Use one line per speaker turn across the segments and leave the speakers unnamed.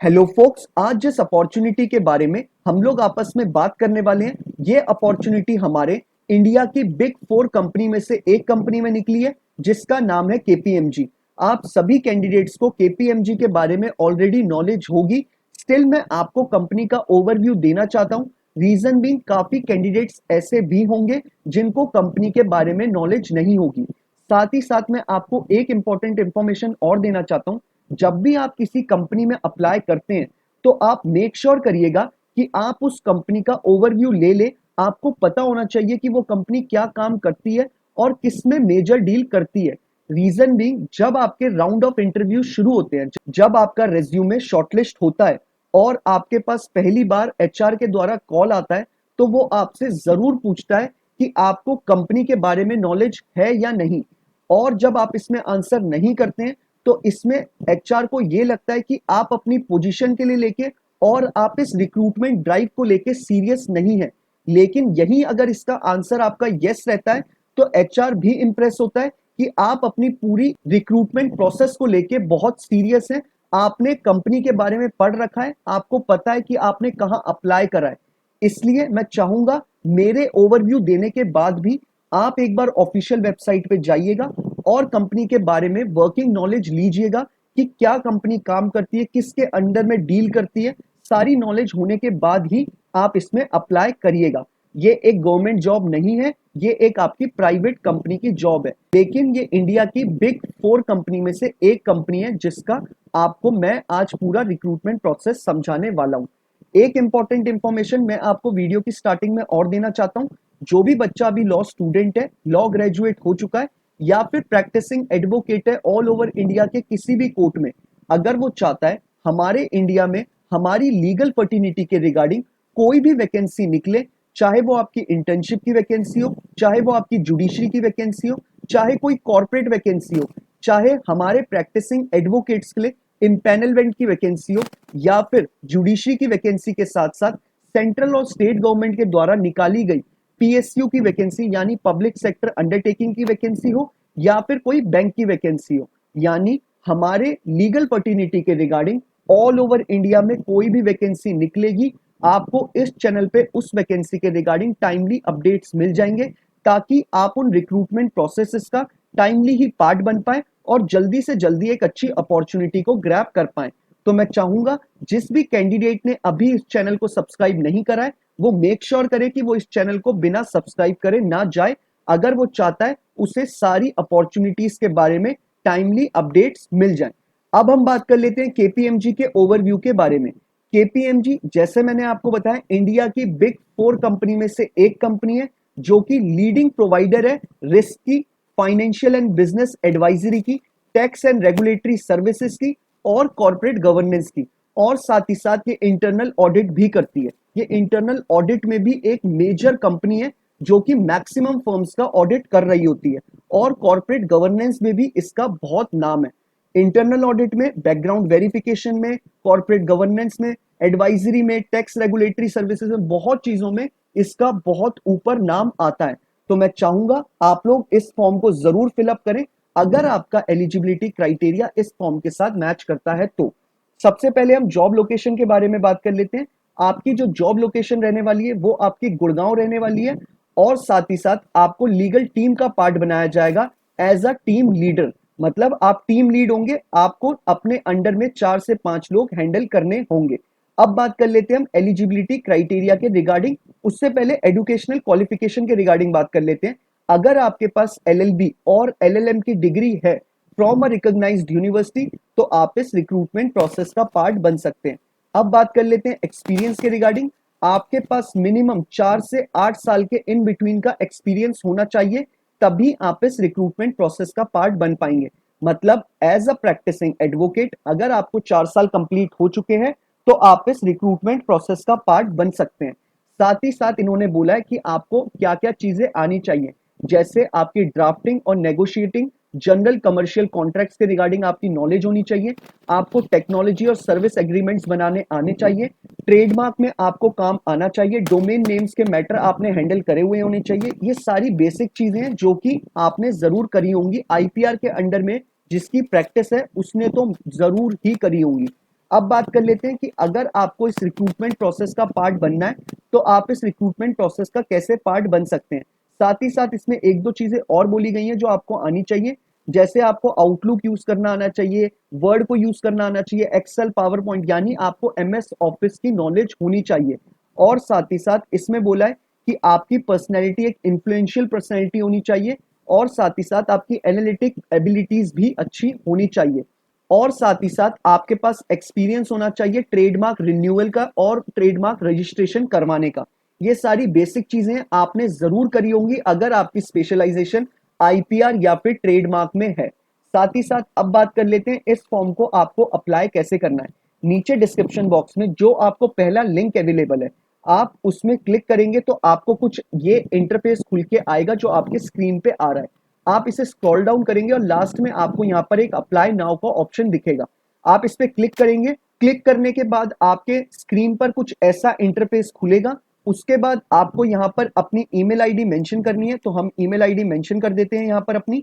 Hello focus, आज जिस opportunity के बारे में हम लोग आपस में बात करने वाले हैं, ये अपॉर्चुनिटी हमारे इंडिया की बिग फोर कंपनी में से एक कंपनी में निकली है, जिसका नाम है केपीएमजी। आप सभी कैंडिडेट्स को केपीएमजी के बारे में ऑलरेडी नॉलेज होगी। स्टिल मैं आपको कंपनी का ओवरव्यू देना चाहता हूँ। रीजन बीइंग, काफी कैंडिडेट्स ऐसे भी होंगे जिनको कंपनी के बारे में नॉलेज नहीं होगी। साथ ही साथ मैं आपको एक इंपॉर्टेंट इंफॉर्मेशन और देना चाहता हूँ। जब भी आप किसी कंपनी में अप्लाई करते हैं, तो आप मेक श्योर करिएगा कि आप उस कंपनी का ओवरव्यू ले ले। आपको पता होना चाहिए कि वो कंपनी क्या काम करती है और किसमें मेजर डील करती है। रीजन भी, जब आपके राउंड ऑफ इंटरव्यू शुरू होते हैं, जब आपका रेज्यूमे शॉर्टलिस्ट होता है और आपके पास पहली बार एचआर के द्वारा कॉल आता है, तो वो आपसे जरूर पूछता है कि आपको कंपनी के बारे में नॉलेज है या नहीं। और जब आप इसमें आंसर नहीं करते हैं, तो इसमें एचआर को ये लगता है कि आप अपनी पोजीशन के लिए लेके और आप इस रिक्रूटमेंट ड्राइव को लेके सीरियस नहीं है। लेकिन यही अगर इसका आंसर आपका यस रहता है, तो एचआर भी इंप्रेस होता है कि आप अपनी पूरी रिक्रूटमेंट प्रोसेस को लेके बहुत सीरियस हैं। आपने कंपनी के बारे में पढ़ रखा है, आपको पता है कि आपने कहाँ अप्लाई करा है। इसलिए मैं चाहूंगा, मेरे ओवरव्यू देने के बाद भी आप एक बार ऑफिशियल वेबसाइट पे जाइएगा और कंपनी के बारे में वर्किंग नॉलेज लीजिएगा कि क्या कंपनी काम करती है, किसके अंडर में डील करती है। सारी नॉलेज होने के बाद ही आप इसमें अप्लाई करिएगा। ये एक गवर्नमेंट जॉब नहीं है, ये एक आपकी प्राइवेट कंपनी की जॉब है। लेकिन ये इंडिया की बिग फोर कंपनी में से एक कंपनी है, जिसका आपको मैं आज पूरा रिक्रूटमेंट प्रोसेस समझाने वाला हूँ। एक इंपॉर्टेंट इंफॉर्मेशन मैं आपको वीडियो की स्टार्टिंग में और देना चाहता हूँ। जो भी बच्चा अभी लॉ स्टूडेंट है, लॉ ग्रेजुएट हो चुका है या फिर प्रैक्टिसिंग एडवोकेट है ऑल ओवर इंडिया के किसी भी कोर्ट में, अगर वो चाहता है हमारे इंडिया में हमारी लीगल फर्टिनिटी के रिगार्डिंग कोई भी वैकेंसी निकले, चाहे वो आपकी इंटर्नशिप की वैकेंसी हो, चाहे वो आपकी जुडिशरी की वैकेंसी हो, चाहे कोई कॉर्पोरेट वैकेंसी हो, चाहे हमारे प्रैक्टिसिंग एडवोकेट्स के लिए इम्पैनलमेंट की वैकेंसी हो, या फिर जुडिशरी की वैकेंसी के साथ साथ सेंट्रल और स्टेट गवर्नमेंट के द्वारा निकाली गई पीएसयू की वैकेंसी यानी पब्लिक सेक्टर अंडरटेकिंग की वैकेंसी हो, या फिर कोई बैंक की वैकेंसी हो, यानी हमारे लीगल फर्टिनिटी के रिगार्डिंग ऑल ओवर इंडिया में कोई भी वैकेंसी निकलेगी, आपको इस चैनल पे उस वैकेंसी के रिगार्डिंग टाइमली अपडेट्स मिल जाएंगे, ताकि आप उन रिक्रूटमेंट प्रोसेसेस का टाइमली ही पार्ट बन पाए और जल्दी से जल्दी एक अच्छी अपॉर्चुनिटी को ग्रैब कर पाए। तो मैं चाहूंगा, जिस भी कैंडिडेट ने अभी इस चैनल को सब्सक्राइब नहीं करा है, वो मेक श्योर करे कि वो इस चैनल को बिना सब्सक्राइब करे ना जाए, अगर वो चाहता है उसे सारी अपॉर्चुनिटीज के बारे में टाइमली अपडेट्स मिल जाए। अब हम बात कर लेते हैं केपीएमजी के ओवरव्यू के बारे में। केपीएमजी, जैसे मैंने आपको बताया, इंडिया की बिग फोर कंपनी में से एक कंपनी है, जो कि लीडिंग प्रोवाइडर है रिस्क की, फाइनेंशियल एंड बिजनेस एडवाइजरी की, टैक्स एंड रेगुलेटरी सर्विसेज की और कॉर्पोरेट गवर्नेंस की। और साथ ही साथ ये इंटरनल ऑडिट भी करती है। ये इंटरनल ऑडिट में भी एक मेजर कंपनी है, जो कि मैक्सिमम फर्म्स का ऑडिट कर रही होती है। और कॉर्पोरेट गवर्नेंस में भी इसका बहुत नाम है। इंटरनल ऑडिट में, बैकग्राउंड वेरिफिकेशन में, कॉर्पोरेट गवर्नेंस में, एडवाइजरी में, टैक्स रेगुलेटरी सर्विसेज में, बहुत चीजों में इसका बहुत ऊपर नाम आता है। तो मैं चाहूंगा आप लोग इस फॉर्म को जरूर फिलअप करें, अगर आपका एलिजिबिलिटी क्राइटेरिया इस फॉर्म के साथ मैच करता है तो। सबसे पहले हम जॉब लोकेशन के बारे में बात कर लेते हैं। आपकी जो जॉब लोकेशन रहने वाली है, वो आपकी गुड़गांव रहने वाली है। और साथ ही साथ आपको लीगल टीम का पार्ट बनाया जाएगा एज अ टीम लीडर। मतलब आप टीम लीड होंगे, आपको अपने अंडर में 4 से 5 लोग हैंडल करने होंगे। अब बात कर लेते हैं हम एलिजिबिलिटी क्राइटेरिया के रिगार्डिंग। उससे पहले एजुकेशनल क्वालिफिकेशन के रिगार्डिंग बात कर लेते हैं। अगर आपके पास एलएलबी और एलएलएम की डिग्री है फ्रॉम अ रिकॉग्नाइज्ड यूनिवर्सिटी, तो आप इस रिक्रूटमेंट प्रोसेस का पार्ट बन सकते हैं। अब बात कर लेते हैं एक्सपीरियंस के रिगार्डिंग। आपके पास मिनिमम 4 से 8 साल के इन बिटवीन का एक्सपीरियंस होना चाहिए, तभी आप इस रिक्रूटमेंट प्रोसेस का पार्ट बन पाएंगे। मतलब एज अ प्रैक्टिसिंग एडवोकेट, अगर आपको 4 साल कंप्लीट हो चुके हैं, तो आप इस रिक्रूटमेंट प्रोसेस का पार्ट बन सकते हैं। साथ ही साथ इन्होंने बोला है कि आपको क्या क्या चीजें आनी चाहिए, जैसे आपकी ड्राफ्टिंग और नेगोशिएटिंग, जनरल कमर्शियल कॉन्ट्रैक्ट्स के रिगार्डिंग आपकी नॉलेज होनी चाहिए, आपको टेक्नोलॉजी और सर्विस एग्रीमेंट्स बनाने आने चाहिए, ट्रेडमार्क में आपको काम आना चाहिए, डोमेन नेम्स के मैटर आपने हैंडल करे हुए होने चाहिए। ये सारी बेसिक चीजें हैं जो कि आपने जरूर करी होंगी आईपीआर के अंडर में। जिसकी प्रैक्टिस है उसने तो जरूर ही करी होंगी। अब बात कर लेते हैं कि अगर आपको इस रिक्रूटमेंट प्रोसेस का पार्ट बनना है तो आप इस रिक्रूटमेंट प्रोसेस का कैसे पार्ट बन सकते हैं। साथ ही साथ इसमें एक दो चीजें और बोली गई हैं जो आपको आनी चाहिए, जैसे आपको आउटलुक यूज करना आना चाहिए, वर्ड को यूज करना आना चाहिए, एक्सेल, पावर पॉइंट, यानी आपको एमएस ऑफिस की नॉलेज होनी चाहिए। और साथ ही साथ इसमें बोला है कि आपकी पर्सनैलिटी एक इन्फ्लुएंशियल पर्सनैलिटी होनी चाहिए, और साथ ही साथ आपकी एनालिटिक एबिलिटीज भी अच्छी होनी चाहिए, और साथ ही साथ आपके पास एक्सपीरियंस होना चाहिए ट्रेडमार्क रिन्यूअल का और ट्रेडमार्क रजिस्ट्रेशन करवाने का। ये सारी बेसिक चीजें आपने जरूर करी होंगी अगर आपकी स्पेशलाइजेशन आईपीआर या फिर ट्रेडमार्क में है। साथ ही साथ अब बात कर लेते हैं इस फॉर्म को आपको अप्लाई कैसे करना है। नीचे डिस्क्रिप्शन बॉक्स में जो आपको पहला लिंक अवेलेबल है, आप उसमें क्लिक करेंगे तो आपको कुछ ये इंटरफेस खुल के आएगा जो आपके स्क्रीन पे आ रहा है। आप इसे स्क्रॉल डाउन करेंगे और लास्ट में आपको यहाँ पर एक अप्लाई नाउ का ऑप्शन दिखेगा, आप इस पे क्लिक करेंगे। क्लिक करने के बाद आपके स्क्रीन पर कुछ ऐसा इंटरफेस खुलेगा। उसके बाद आपको यहाँ पर अपनी ईमेल आईडी मेंशन करनी है, तो हम ईमेल आईडी मेंशन कर देते हैं यहाँ पर अपनी।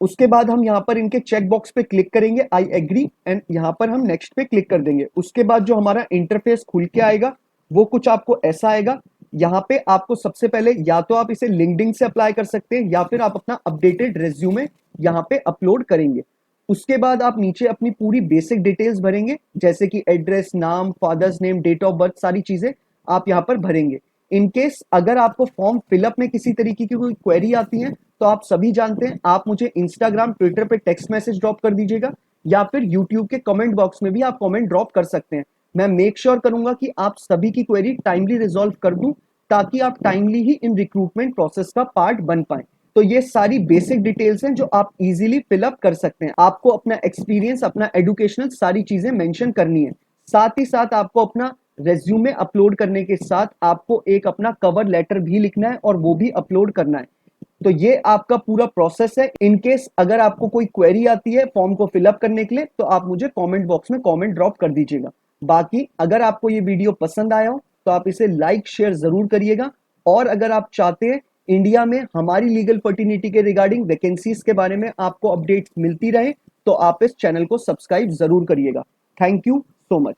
उसके बाद हम यहाँ पर इनके चेक बॉक्स पे क्लिक करेंगे, आई एग्री, एंड यहाँ पर हम नेक्स्ट पे क्लिक कर देंगे। उसके बाद जो हमारा इंटरफेस खुल के आएगा वो कुछ आपको ऐसा आएगा। यहाँ पे आपको सबसे पहले या तो आप इसे लिंक्डइन से अप्लाई कर सकते हैं या फिर आप अपना अपडेटेड रेज्यूमे यहाँ पे अपलोड करेंगे। उसके बाद आप नीचे अपनी पूरी बेसिक डिटेल्स भरेंगे, जैसे कि एड्रेस, नाम, father's name, date of birth, सारी चीजें आप यहाँ पर भरेंगे। इन केस अगर आपको फॉर्म फिलअप में किसी तरीके की कोई क्वेरी आती है तो आप सभी जानते हैं, आप मुझे इंस्टाग्राम, ट्विटर पे टेक्स्ट मैसेज ड्रॉप कर दीजिएगा या फिर यूट्यूब के कमेंट बॉक्स में भी आप कमेंट ड्रॉप कर सकते हैं। मैं मेक श्योर करूंगा कि आप सभी की क्वेरी टाइमली रिजॉल्व कर दूं, ताकि आप टाइमली ही इन रिक्रूटमेंट प्रोसेस का पार्ट बन पाए। तो ये सारी बेसिक डिटेल्स हैं जो आप इजीली फिलअप कर सकते हैं। आपको अपना एक्सपीरियंस, अपना एडुकेशनल, सारी चीजें मेंशन करनी है। साथ ही साथ आपको अपना रेज्यूमे अपलोड करने के साथ आपको एक अपना कवर लेटर भी लिखना है और वो भी अपलोड करना है। तो ये आपका पूरा प्रोसेस है। इन केस अगर आपको कोई क्वेरी आती है फॉर्म को फिलअप करने के लिए तो आप मुझे कमेंट बॉक्स में कमेंट ड्रॉप कर दीजिएगा। बाकी अगर आपको ये वीडियो पसंद आया हो तो आप इसे लाइक शेयर जरूर करिएगा, और अगर आप चाहते हैं इंडिया में हमारी लीगल फर्टिनिटी के रिगार्डिंग वैकेंसीज के बारे में आपको अपडेट्स मिलती रहे तो आप इस चैनल को सब्सक्राइब जरूर करिएगा। Thank you so much.